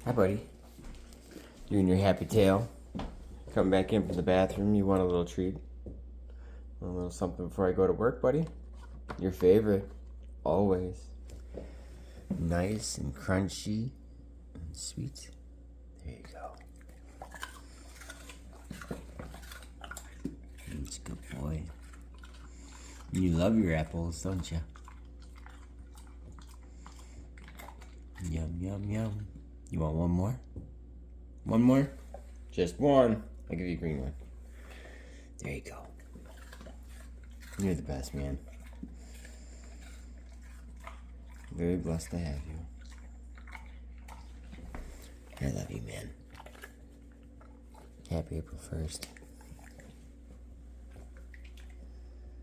Hi, buddy. You and your happy tail. Coming back in from the bathroom. You want a little treat? A little something before I go to work, buddy? Your favorite. Always. Nice and crunchy and sweet. There you go. That's a good boy. You love your apples, don't you? Yum, yum, yum. You want one more? One more? Just one. I'll give you a green one. There you go. You're the best, man. Very blessed to have you. I love you, man. Happy April 1st.